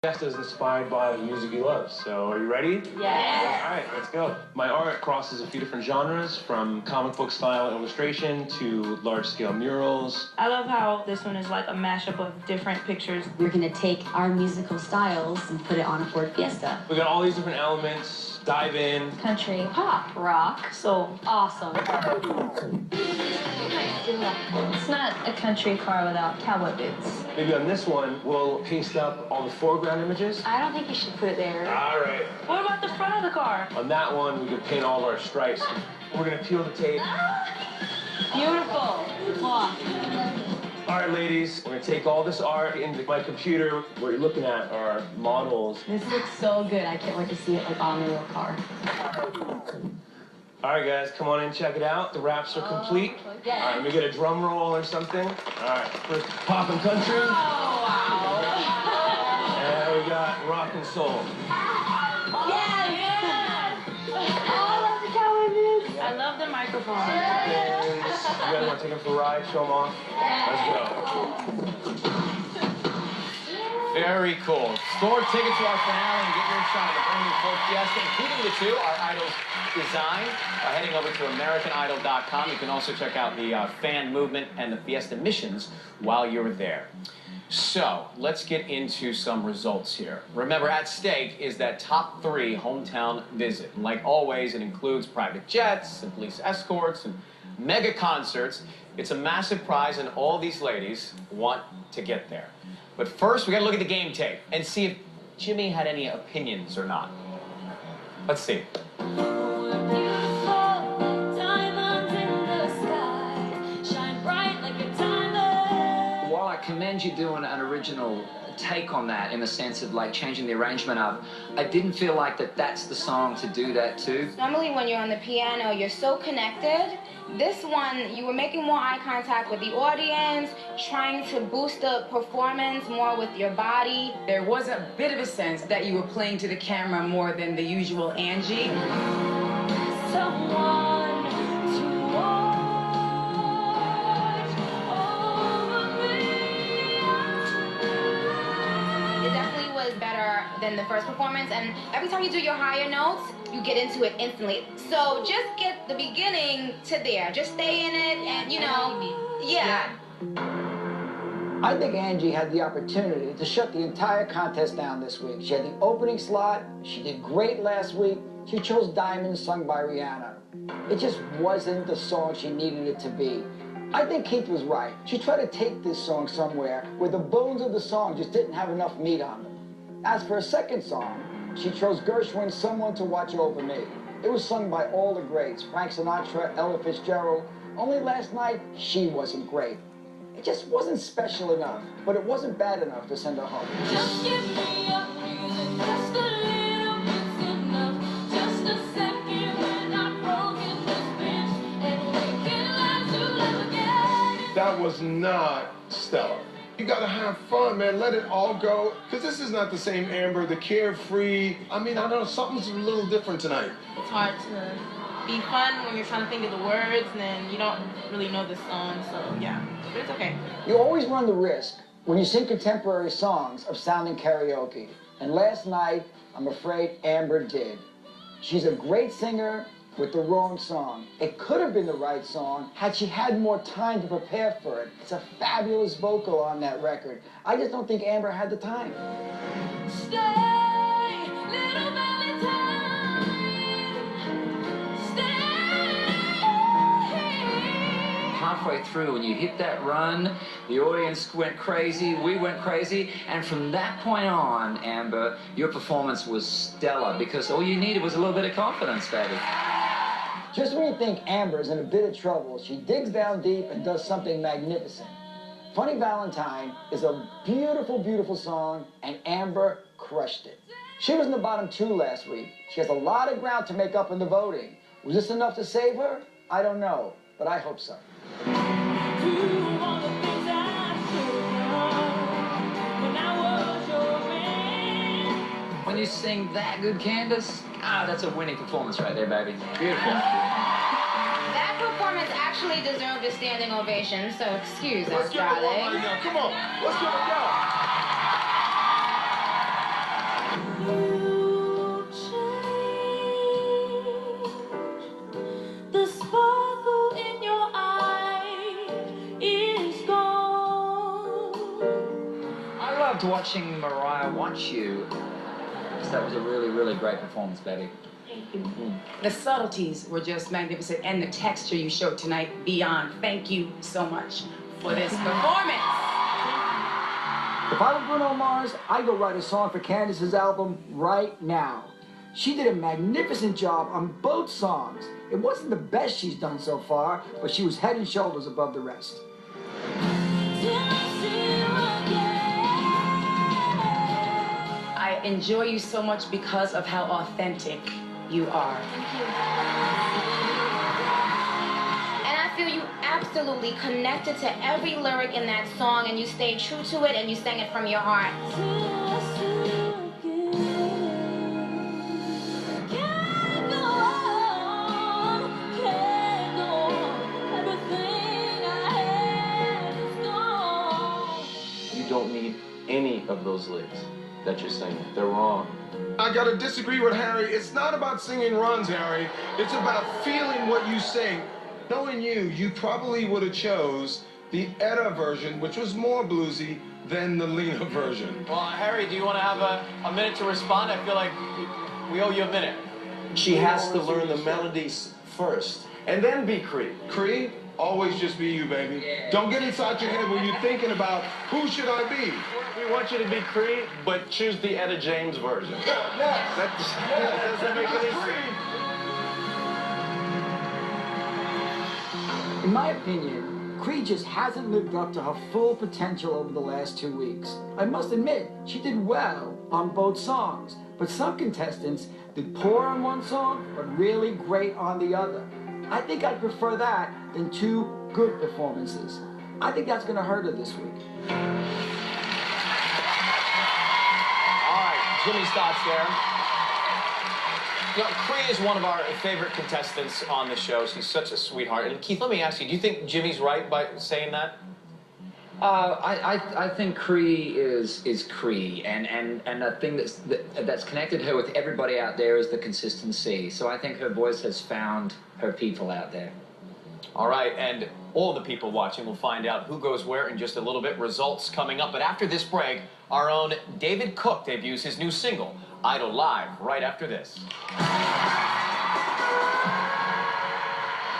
Fiesta is inspired by the music he loves. So, are you ready? Yes. All right, let's go. My art crosses a few different genres, from comic book style illustration to large-scale murals. I love how this one is like a mashup of different pictures. We're gonna take our musical styles and put it on a Ford Fiesta. We got all these different elements. Dive in. Country, pop, rock, so awesome. It's not a country car without cowboy boots. Maybe on this one, we'll paste up all the foreground images. I don't think you should put it there. All right. What about the front of the car? On that one, we can paint all of our stripes. We're gonna peel the tape. Beautiful. Wow. All right, ladies, we're gonna take all this art into my computer. What you're looking at are models. This looks so good. I can't wait to see it like on the real car. All right, guys, come on in, check it out. The raps are complete. Yeah. All right, let me get a drum roll or something. All right, first pop and country. Oh, wow. And we got rock and soul. Yes! Oh, I love the cowboy boots. I love the microphone. You guys want to take them for a ride? Show them off? Let's go. Very cool. Store tickets to our finale and get your shot at the brand new Ford Fiesta, including the two, our Idol's design, by heading over to AmericanIdol.com. You can also check out the fan movement and the Fiesta Missions while you're there. So, let's get into some results here. Remember, at stake is that top 3 hometown visit. And like always, it includes private jets and police escorts and mega concerts. It's a massive prize, and all these ladies want to get there. But first, we gotta look at the game tape and see if Jimmy had any opinions or not. Let's see. While I commend you doing an original take on that in the sense of like changing the arrangement up, I didn't feel like that's the song to do that to. Normally when you're on the piano, you're so connected. This one, you were making more eye contact with the audience, trying to boost the performance more with your body. There was a bit of a sense that you were playing to the camera more than the usual Angie. Someone to watch over me. It definitely was better than the first performance, and every time you do your higher notes, you get into it instantly. So just get the beginning to there. Just stay in it, and you know, yeah. I think Angie had the opportunity to shut the entire contest down this week. She had the opening slot. She did great last week. She chose Diamonds, sung by Rihanna. It just wasn't the song she needed it to be. I think Keith was right. She tried to take this song somewhere where the bones of the song just didn't have enough meat on them. As for a second song, she chose Gershwin's Someone to Watch Over Me. It was sung by all the greats, Frank Sinatra, Ella Fitzgerald. Only last night, she wasn't great. It just wasn't special enough, but it wasn't bad enough to send her home. Just give me a reason, just a little bit's enough. Just a second when I'm broken this bench, and we can learn to live again. That was not stellar. You gotta have fun, man. Let it all go. Because this is not the same Amber, the carefree. I mean, I don't know, something's a little different tonight. It's hard to be fun when you're trying to think of the words, and then you don't really know the song, so yeah. But it's okay. You always run the risk, when you sing contemporary songs, of sounding karaoke. And last night, I'm afraid Amber did. She's a great singer with the wrong song. It could have been the right song had she had more time to prepare for it. It's a fabulous vocal on that record. I just don't think Amber had the time. Stay, little Valentine. Stay. Halfway through, when you hit that run, the audience went crazy, we went crazy, and from that point on, Amber, your performance was stellar because all you needed was a little bit of confidence, baby. Just when you think Amber's in a bit of trouble, she digs down deep and does something magnificent. Funny Valentine is a beautiful, beautiful song, and Amber crushed it. She was in the bottom 2 last week. She has a lot of ground to make up in the voting. Was this enough to save her? I don't know, but I hope so. When you sing that good, Candice, that's a winning performance right there, baby. Beautiful. That performance actually deserved a standing ovation, so excuse us, darling. Come on, let's give it a go. You change. The sparkle in your eye is gone. I loved watching Mariah watch you. That was a really, really great performance, baby. Thank you. The subtleties were just magnificent, and the texture you showed tonight, beyond. Thank you so much for this performance. If I were Bruno Mars, I'd go write a song for Candice's album right now. She did a magnificent job on both songs. It wasn't the best she's done so far, but she was head and shoulders above the rest. I enjoy you so much because of how authentic you are. Thank you. And I feel you absolutely connected to every lyric in that song, and you stayed true to it, and you sang it from your heart. You don't need any of those lyrics that you're singing. They're wrong. I gotta disagree with Harry. It's not about singing runs, Harry. It's about feeling what you sing. Knowing you probably would have chose the Etta version, which was more bluesy than the Lena version. Well, Harry, do you want to have a minute to respond? I feel like we owe you a minute. She has to learn the melodies first, and then be Kree. Kree, always just be you, baby. Don't get inside your head when you're thinking about who should I be. We want you to be Kree, but choose the Etta James version. That doesn't make any sense. In my opinion, Kree just hasn't lived up to her full potential over the last 2 weeks. I must admit, she did well on both songs, but some contestants did poor on one song, but really great on the other. I think I'd prefer that than 2 good performances. I think that's gonna hurt her this week. All right, Jimmy's thoughts there. You know, Kree is one of our favorite contestants on the show. She's such a sweetheart. And Keith, let me ask you, do you think Jimmy's right by saying that? I think Kree is Kree, and the thing that's connected her with everybody out there is the consistency. So I think her voice has found her people out there. All right, and all the people watching will find out who goes where in just a little bit. Results coming up, but after this break, our own David Cook debuts his new single, Idol, live right after this.